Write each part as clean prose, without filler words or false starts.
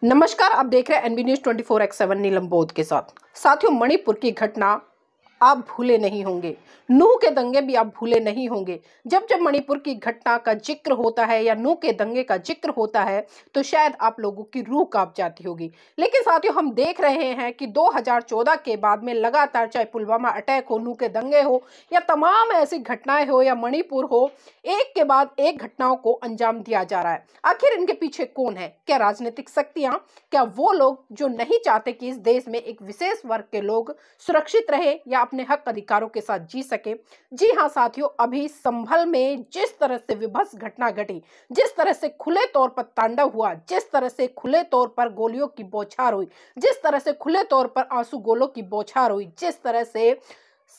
नमस्कार, आप देख रहे हैं एनबी न्यूज 24x7 नीलम बोध के साथ। साथियों, मणिपुर की घटना आप भूले नहीं होंगे। नूह के दंगे भी आप भूले नहीं होंगे। जब जब मणिपुर की घटना का जिक्र होता है या नूह के दंगे का जिक्र होता है तो शायद आप लोगों की रूह कांप जाती होगी। लेकिन साथियों, हम देख रहे हैं कि 2014 के बाद में लगातार, चाहे पुलवामा अटैक हो, नूह के दंगे हो या तमाम ऐसी घटनाएं हो या मणिपुर हो, एक के बाद एक घटनाओं को अंजाम दिया जा रहा है। आखिर इनके पीछे कौन है? क्या राजनीतिक शक्तियां? क्या वो लोग जो नहीं चाहते कि इस देश में एक विशेष वर्ग के लोग सुरक्षित रहे या अपने हक अधिकारों के साथ जी सके? जी हाँ साथियों, अभी संभल में जिस तरह से विभत्स घटना घटी, जिस तरह से खुले तौर पर तांडव हुआ, जिस तरह से खुले तौर पर गोलियों की बौछार हुई, जिस तरह से खुले तौर पर आंसू गोलों की बौछार हुई, जिस तरह से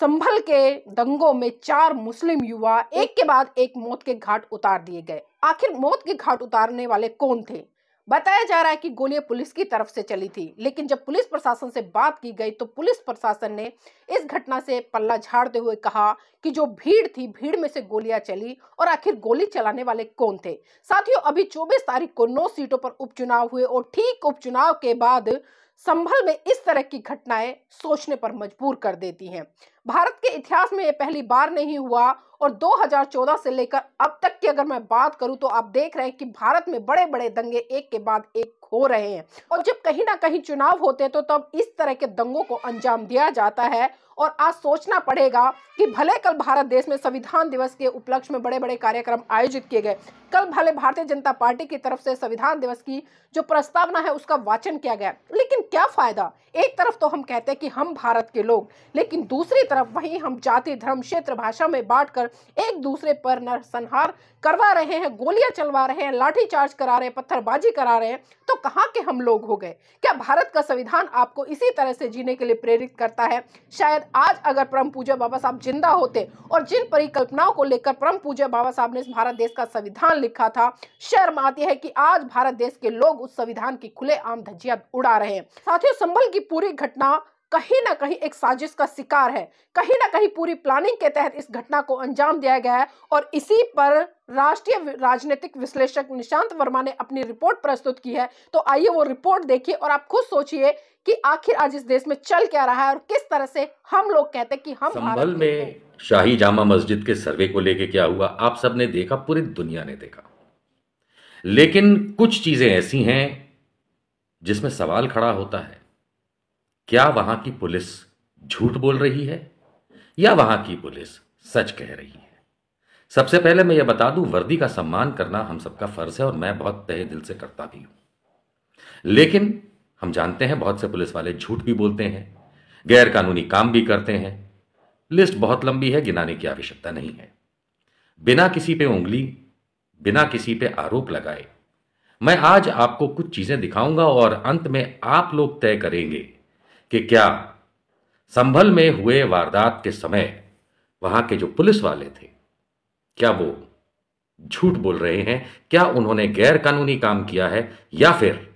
संभल के दंगों में 4 मुस्लिम युवा एक के बाद एक मौत के घाट उतार दिए गए। आखिर मौत के घाट उतारने वाले कौन थे? बताया जा रहा है कि गोलियां पुलिस की तरफ से चली थी, लेकिन जब पुलिस प्रशासन से बात की गई तो पुलिस प्रशासन ने इस घटना से पल्ला झाड़ते हुए कहा कि जो भीड़ थी, भीड़ में से गोलियां चली। और आखिर गोली चलाने वाले कौन थे? साथियों, अभी 24 तारीख को 9 सीटों पर उपचुनाव हुए और ठीक उपचुनाव के बाद संभल में इस तरह की घटनाएं सोचने पर मजबूर कर देती हैं। भारत के इतिहास में यह पहली बार नहीं हुआ और 2014 से लेकर अब तक की अगर मैं बात करूं तो आप देख रहे हैं कि भारत में बड़े बड़े दंगे एक के बाद एक हो रहे हैं। और जब कहीं ना कहीं चुनाव होते हैं तो तब इस तरह के दंगों को अंजाम दिया जाता है। और आज सोचना पड़ेगा कि भले कल भारत देश में संविधान दिवस के उपलक्ष्य में बड़े बड़े कार्यक्रम आयोजित किए गए, कल भले भारतीय जनता पार्टी की तरफ से संविधान दिवस की जो प्रस्तावना है उसका वाचन किया गया, लेकिन क्या फायदा? एक तरफ तो हम कहते हैं कि हम भारत के लोग, लेकिन दूसरी तरफ वहीं हम जाति, धर्म, क्षेत्र, भाषा में बांटकर एक दूसरे पर नरसंहार करवा रहे हैं, गोलियां चलवा रहे हैं, लाठीचार्ज करा रहे हैं, पत्थरबाजी करा रहे हैं। तो कहां के हम लोग हो गए? क्या भारत का संविधान आपको इसी तरह से जीने के लिए प्रेरित करता है? शायद आज अगर परम पूज्य बाबा साहब जिंदा होते और जिन परिकल्पनाओं को लेकर परम पूज्य बाबा साहब ने इस भारत देश का संविधान लिखा था, शर्म आती है कि आज भारत देश के लोग उस संविधान की खुलेआम धज्जियां उड़ा रहे हैं। साथियों, संभल की पूरी घटना कहीं ना कहीं एक साजिश का शिकार है। कहीं ना कहीं पूरी प्लानिंग के तहत इस घटना को अंजाम दिया गया है और इसी पर राष्ट्रीय राजनीतिक विश्लेषक निशांत वर्मा ने अपनी रिपोर्ट प्रस्तुत की है। तो आइए वो रिपोर्ट देखिए और आप खुद सोचिए कि आखिर आज इस देश में चल क्या रहा है और किस तरह से हम लोग कहते हैं कि हम संभल में शाही जामा मस्जिद के सर्वे को लेके क्या हुआ आप सबने देखा, पूरी दुनिया ने देखा। लेकिन कुछ चीजें ऐसी हैं जिसमें सवाल खड़ा होता है, क्या वहां की पुलिस झूठ बोल रही है या वहां की पुलिस सच कह रही है? सबसे पहले मैं यह बता दूं, वर्दी का सम्मान करना हम सबका फर्ज है और मैं बहुत तहे दिल से करता भी हूं। लेकिन हम जानते हैं बहुत से पुलिस वाले झूठ भी बोलते हैं, गैर कानूनी काम भी करते हैं। लिस्ट बहुत लंबी है, गिनाने की आवश्यकता नहीं है। बिना किसी पे उंगली, बिना किसी पे आरोप लगाए मैं आज आपको कुछ चीजें दिखाऊंगा और अंत में आप लोग तय करेंगे कि क्या संभल में हुए वारदात के समय वहां के जो पुलिस वाले थे, क्या वो झूठ बोल रहे हैं, क्या उन्होंने गैर कानूनी काम किया है, या फिर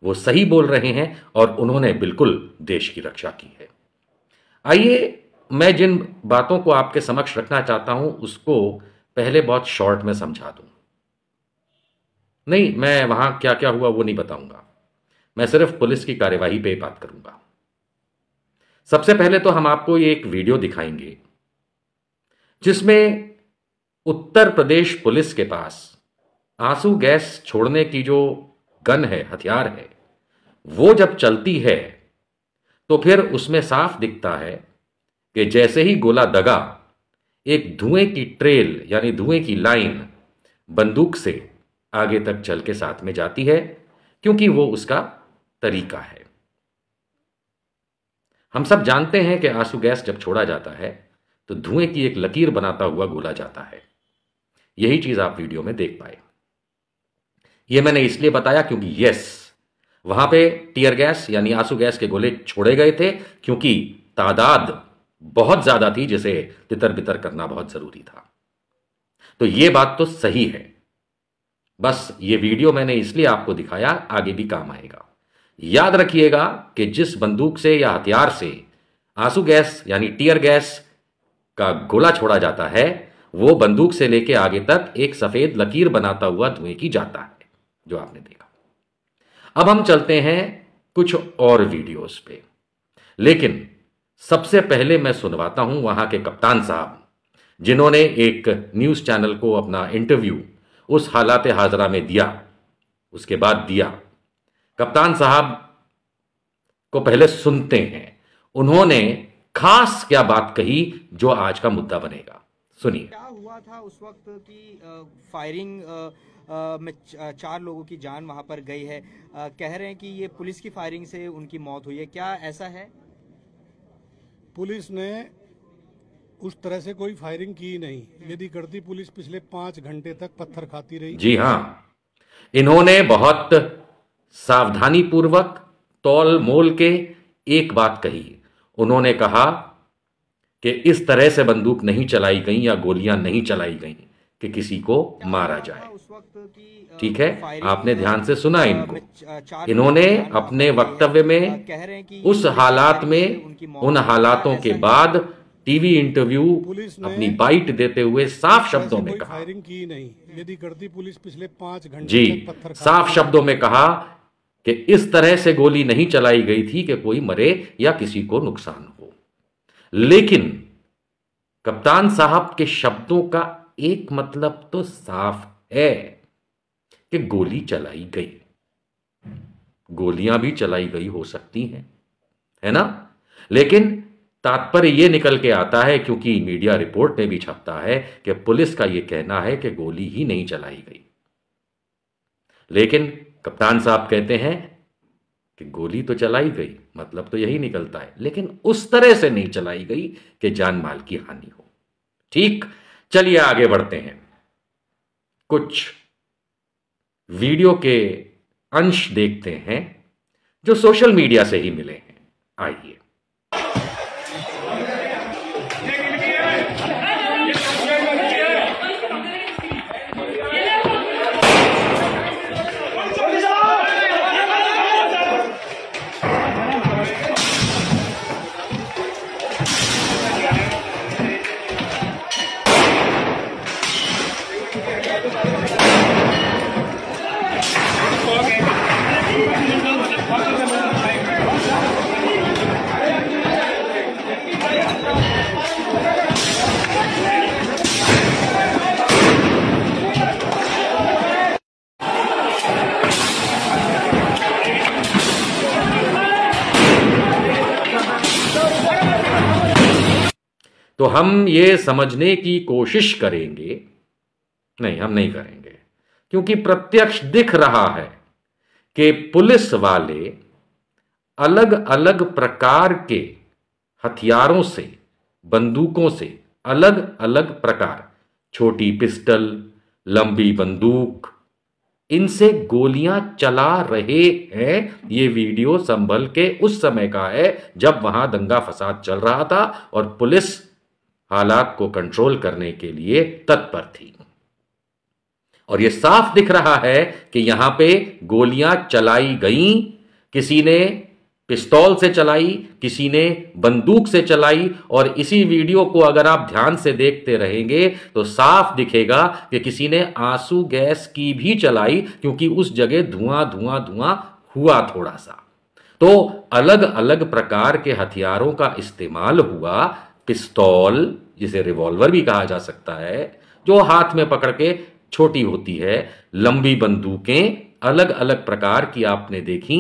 वो सही बोल रहे हैं और उन्होंने बिल्कुल देश की रक्षा की है। आइए मैं जिन बातों को आपके समक्ष रखना चाहता हूं उसको पहले बहुत शॉर्ट में समझा दूं। नहीं, मैं वहां क्या क्या हुआ वो नहीं बताऊंगा, मैं सिर्फ पुलिस की कार्यवाही पे बात करूंगा। सबसे पहले तो हम आपको ये एक वीडियो दिखाएंगे जिसमें उत्तर प्रदेश पुलिस के पास आंसू गैस छोड़ने की जो गन है, हथियार है, वो जब चलती है तो फिर उसमें साफ दिखता है कि जैसे ही गोला दगा, एक धुएं की ट्रेल यानी धुएं की लाइन बंदूक से आगे तक चल के साथ में जाती है, क्योंकि वो उसका तरीका है। हम सब जानते हैं कि आंसू गैस जब छोड़ा जाता है तो धुएं की एक लकीर बनाता हुआ गोला जाता है। यही चीज आप वीडियो में देख पाए। यह मैंने इसलिए बताया क्योंकि वहां पे टीयर गैस यानी आंसू गैस के गोले छोड़े गए थे, क्योंकि तादाद बहुत ज्यादा थी जिसे तितर बितर करना बहुत जरूरी था। तो यह बात तो सही है, बस ये वीडियो मैंने इसलिए आपको दिखाया, आगे भी काम आएगा। याद रखिएगा कि जिस बंदूक से या हथियार से आंसू गैस यानी टीयर गैस का गोला छोड़ा जाता है, वो बंदूक से लेके आगे तक एक सफेद लकीर बनाता हुआ धुएं की जाता है, जो आपने देखा। अब हम चलते हैं कुछ और वीडियोस पे, लेकिन सबसे पहले मैं सुनवाता हूं वहां के कप्तान साहब, जिन्होंने एक न्यूज चैनल को अपना इंटरव्यू उस हालात हाजरा में दिया, उसके बाद दिया। कप्तान साहब को पहले सुनते हैं, उन्होंने खास क्या बात कही जो आज का मुद्दा बनेगा। सुनिए। क्या हुआ था उस वक्त की फायरिंग में 4 लोगों की जान वहां पर गई है, कह रहे हैं कि ये पुलिस की फायरिंग से उनकी मौत हुई है, क्या ऐसा है? पुलिस ने उस तरह से कोई फायरिंग की नहीं। यदि करती पुलिस पिछले 5 घंटे तक पत्थर खाती रही। जी हां, इन्होंने बहुत सावधानी पूर्वक तौल मोल के एक बात कही। उन्होंने कहा कि इस तरह से बंदूक नहीं चलाई गई या गोलियां नहीं चलाई गई कि किसी को मारा जाए। ठीक है, आपने ध्यान से सुना इनको। इन्होंने अपने वक्तव्य में उस हालात में, उन हालातों के बाद टीवी इंटरव्यू अपनी बाइट देते हुए साफ शब्दों में कहा, फायरिंग की नहीं। यदि करती पुलिस पिछले 5 घंटे जी, साफ शब्दों में कहा कि इस तरह से गोली नहीं चलाई गई थी कि कोई मरे या किसी को नुकसान हो। लेकिन कप्तान साहब के शब्दों का एक मतलब तो साफ है कि गोली चलाई गई। गोलियां भी चलाई गई हो सकती हैं, है ना? लेकिन तात्पर्य यह निकल के आता है, क्योंकि मीडिया रिपोर्ट में भी छपता है कि पुलिस का यह कहना है कि गोली ही नहीं चलाई गई। लेकिन कप्तान साहब कहते हैं कि गोली तो चलाई गई, मतलब तो यही निकलता है, लेकिन उस तरह से नहीं चलाई गई कि जान माल की हानि हो। ठीक, चलिए आगे बढ़ते हैं। कुछ वीडियो के अंश देखते हैं जो सोशल मीडिया से ही मिले हैं। आइए। तो हम ये समझने की कोशिश करेंगे, नहीं हम नहीं करेंगे, क्योंकि प्रत्यक्ष दिख रहा है कि पुलिस वाले अलग अलग प्रकार के हथियारों से, बंदूकों से, अलग अलग प्रकार, छोटी पिस्टल, लंबी बंदूक, इनसे गोलियां चला रहे हैं। ये वीडियो संभल के उस समय का है जब वहां दंगा फसाद चल रहा था और पुलिस हालात को कंट्रोल करने के लिए तत्पर थी। और यह साफ दिख रहा है कि यहां पे गोलियां चलाई गईं। किसी ने पिस्तौल से चलाई, किसी ने बंदूक से चलाई, और इसी वीडियो को अगर आप ध्यान से देखते रहेंगे तो साफ दिखेगा कि किसी ने आंसू गैस की भी चलाई, क्योंकि उस जगह धुआं धुआं धुआं हुआ थोड़ा सा। तो अलग अलग प्रकार के हथियारों का इस्तेमाल हुआ। पिस्तौल, जिसे रिवॉल्वर भी कहा जा सकता है, जो हाथ में पकड़ के छोटी होती है, लंबी बंदूकें अलग अलग प्रकार की आपने देखी,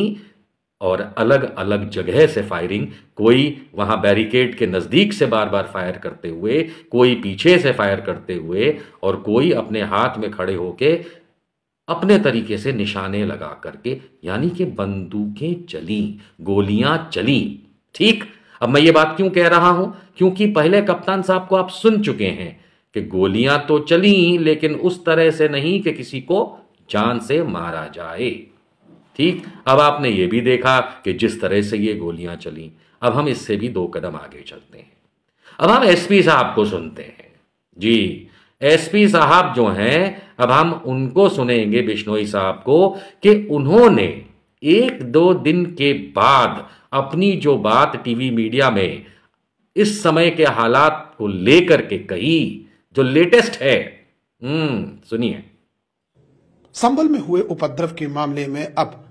और अलग अलग जगह से फायरिंग। कोई वहां बैरिकेड के नजदीक से बार बार फायर करते हुए, कोई पीछे से फायर करते हुए, और कोई अपने हाथ में खड़े होके अपने तरीके से निशाने लगा करके, यानी कि बंदूकें चली, गोलियां चली। ठीक, अब मैं ये बात क्यों कह रहा हूं? क्योंकि पहले कप्तान साहब को आप सुन चुके हैं कि गोलियां तो चली, लेकिन उस तरह से नहीं कि किसी को जान से मारा जाए। ठीक, अब आपने ये भी देखा कि जिस तरह से ये गोलियां चली। अब हम इससे भी 2 कदम आगे चलते हैं। अब हम एसपी साहब को सुनते हैं। जी, एसपी साहब जो हैं, अब हम उनको सुनेंगे, बिश्नोई साहब को, कि उन्होंने 1-2 दिन के बाद अपनी जो बात टीवी मीडिया में इस समय के हालात को लेकर के कही, जो लेटेस्ट है, सुनिए। संभल में हुए उपद्रव के मामले में अब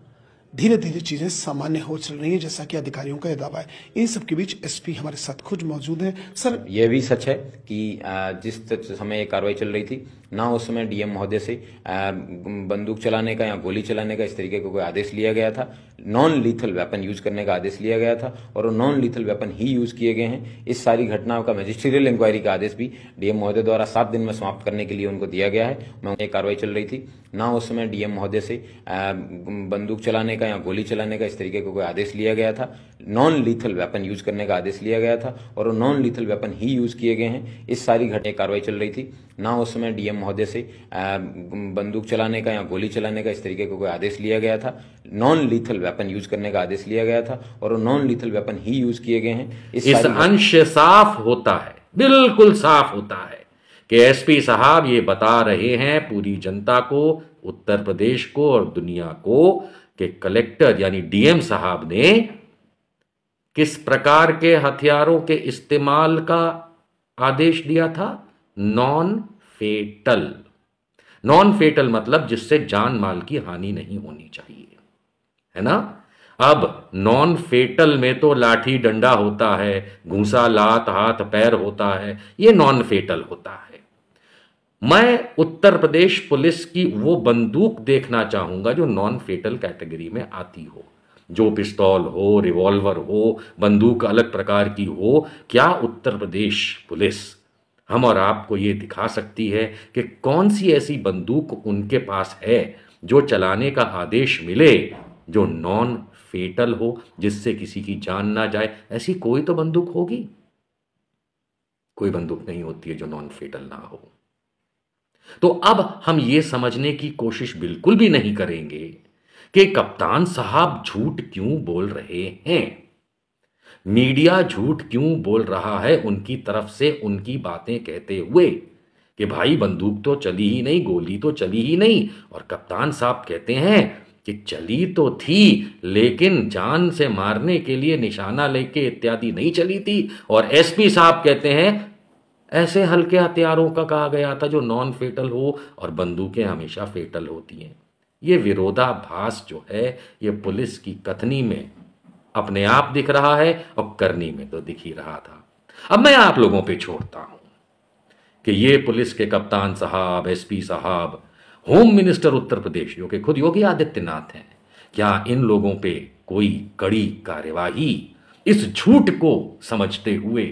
धीरे धीरे चीजें सामान्य हो चल रही हैं, जैसा कि अधिकारियों का यह दावा है। इन सबके बीच एसपी हमारे साथ खुद मौजूद हैं। सर, यह भी सच है कि जिस समय ये कार्रवाई चल रही थी, ना उस समय डीएम महोदय से बंदूक चलाने का या गोली चलाने का इस तरीके का कोई आदेश लिया गया था। नॉन लीथल वेपन यूज करने का आदेश लिया गया था और वो नॉन लीथल वेपन ही यूज किए गए हैं। इस सारी घटनाओं का मैजिस्ट्रियल इंक्वायरी का आदेश भी डीएम महोदय द्वारा 7 दिन में समाप्त करने के लिए उनको दिया गया है। मैं कार्रवाई चल रही थी, ना उस समय डीएम महोदय से बंदूक चलाने का या गोली चलाने का इस तरीके का कोई आदेश लिया गया था। नॉन लीथल वेपन यूज करने का आदेश लिया गया था और वो नॉन लीथल वेपन ही यूज किए गए हैं। इस सारी घटना कार्रवाई चल रही थी, ना उस समय डीएम महोदय से बंदूक चलाने का या गोली चलाने का इस तरीके का कोई आदेश लिया गया था। नॉन लीथल वेपन यूज करने का आदेश लिया गया था और वो नॉन लीथल वेपन ही यूज किए गए हैं। इस अंश साफ होता है, बिल्कुल साफ होता है कि एसपी साहब ये बता रहे हैं पूरी जनता को, उत्तर प्रदेश को और दुनिया को कि कलेक्टर यानी डीएम साहब ने किस प्रकार के हथियारों के इस्तेमाल का आदेश दिया था। नॉन फेटल। नॉन फेटल मतलब जिससे जान माल की हानि नहीं होनी चाहिए, है ना। अब नॉन फेटल में तो लाठी डंडा होता है, घूंसा लात हाथ पैर होता है, ये नॉन फेटल होता है। मैं उत्तर प्रदेश पुलिस की वो बंदूक देखना चाहूंगा जो नॉन फेटल कैटेगरी में आती हो, जो पिस्तौल हो, रिवॉल्वर हो, बंदूक अलग प्रकार की हो। क्या उत्तर प्रदेश पुलिस हम और आपको ये दिखा सकती है कि कौन सी ऐसी बंदूक उनके पास है जो चलाने का आदेश मिले जो नॉन फेटल हो, जिससे किसी की जान ना जाए? ऐसी कोई तो बंदूक होगी, कोई बंदूक नहीं होती है जो नॉन फेटल ना हो। तो अब हम ये समझने की कोशिश बिल्कुल भी नहीं करेंगे कि कप्तान साहब झूठ क्यों बोल रहे हैं, मीडिया झूठ क्यों बोल रहा है उनकी तरफ से उनकी बातें कहते हुए कि भाई बंदूक तो चली ही नहीं, गोली तो चली ही नहीं। और कप्तान साहब कहते हैं कि चली तो थी लेकिन जान से मारने के लिए निशाना लेके इत्यादि नहीं चली थी। और एसपी साहब कहते हैं ऐसे हल्के हथियारों का कहा गया था जो नॉन फेटल हो और बंदूकें हमेशा फेटल होती हैं। ये विरोधाभास जो है ये पुलिस की कथनी में अपने आप दिख रहा है और करनी में तो दिख ही रहा था। अब मैं आप लोगों पे छोड़ता हूं कि ये पुलिस के कप्तान साहब, एसपी साहब, होम मिनिस्टर उत्तर प्रदेश जो कि खुद योगी आदित्यनाथ हैं, क्या इन लोगों पे कोई कड़ी कार्यवाही इस झूठ को समझते हुए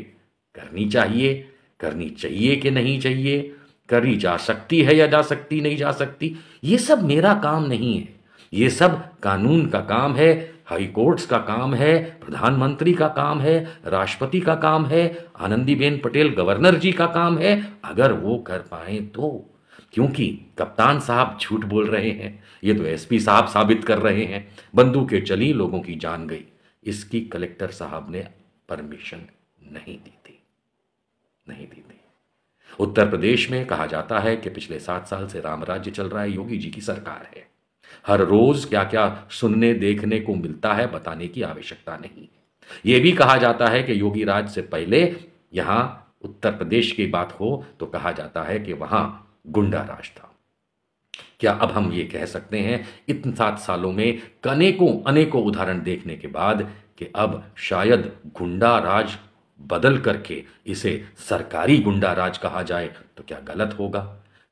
करनी चाहिए कि नहीं चाहिए, करी जा सकती है या जा सकती नहीं जा सकती? ये सब मेरा काम नहीं है, ये सब कानून का काम है, हाई कोर्ट्स का काम है, प्रधानमंत्री का काम है, राष्ट्रपति का काम है, आनंदीबेन पटेल गवर्नर जी का काम है, अगर वो कर पाए तो। क्योंकि कप्तान साहब झूठ बोल रहे हैं, ये तो एसपी साहब साबित कर रहे हैं, बंदूकें चली, लोगों की जान गई। इसकी कलेक्टर साहब ने परमिशन नहीं दी थी। उत्तर प्रदेश में कहा जाता है कि पिछले 7 साल से राम राज्य चल रहा है, योगी जी की सरकार है। हर रोज क्या क्या सुनने देखने को मिलता है बताने की आवश्यकता नहीं। यह भी कहा जाता है कि योगी राज से पहले यहां उत्तर प्रदेश की बात हो तो कहा जाता है कि वहां गुंडा राज था। क्या अब हम ये कह सकते हैं इन 7 सालों में अनेकों उदाहरण देखने के बाद कि अब शायद गुंडा राज बदल करके इसे सरकारी गुंडा राज कहा जाए तो क्या गलत होगा?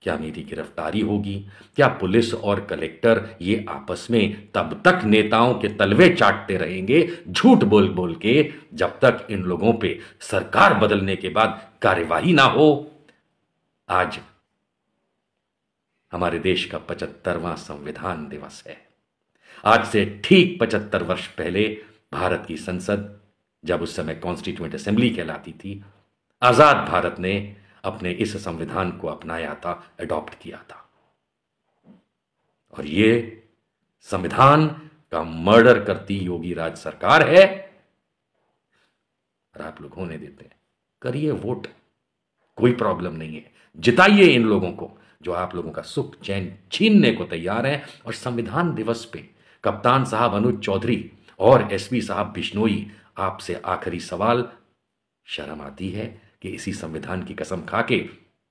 क्या मेरी गिरफ्तारी होगी? क्या पुलिस और कलेक्टर ये आपस में तब तक नेताओं के तलवे चाटते रहेंगे झूठ बोल बोल के जब तक इन लोगों पे सरकार बदलने के बाद कार्यवाही ना हो? आज हमारे देश का 75वां संविधान दिवस है। आज से ठीक 75 वर्ष पहले भारत की संसद, जब उस समय कॉन्स्टिट्यूएंट असेंबली कहलाती थी, आजाद भारत ने अपने इस संविधान को अपनाया था, अडॉप्ट किया था। और ये संविधान का मर्डर करती योगी राज सरकार है। और आप लोग होने देते हैं, करिए वोट, कोई प्रॉब्लम नहीं है, जिताइए इन लोगों को जो आप लोगों का सुख चैन छीनने को तैयार हैं। और संविधान दिवस पे कप्तान साहब अनुज चौधरी और एसपी साहब बिश्नोई, आपसे आखिरी सवाल, शर्म आती है कि इसी संविधान की कसम खा के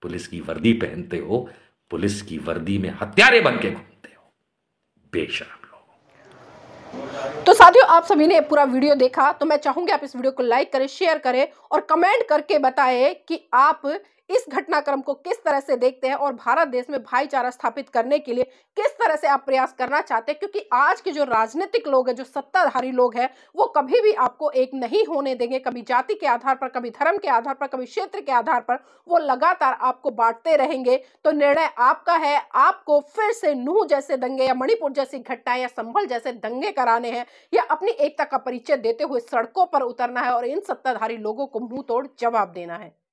पुलिस की वर्दी पहनते हो, पुलिस की वर्दी में हत्यारे बन के घूमते हो? बेशर्म लोग। तो साथियों, आप सभी ने पूरा वीडियो देखा, तो मैं चाहूंगी आप इस वीडियो को लाइक करें, शेयर करें और कमेंट करके बताएं कि आप इस घटनाक्रम को किस तरह से देखते हैं और भारत देश में भाईचारा स्थापित करने के लिए किस तरह से आप प्रयास करना चाहते हैं। क्योंकि आज के जो राजनीतिक लोग हैं, जो सत्ताधारी लोग हैं, वो कभी भी आपको एक नहीं होने देंगे। कभी जाति के आधार पर, कभी धर्म के आधार पर, कभी क्षेत्र के आधार पर वो लगातार आपको बांटते रहेंगे। तो निर्णय आपका है, आपको फिर से नूह जैसे दंगे या मणिपुर जैसी घटनाएं या संभल जैसे दंगे कराने हैं या अपनी एकता का परिचय देते हुए सड़कों पर उतरना है और इन सत्ताधारी लोगों को मुंह तोड़ जवाब देना है।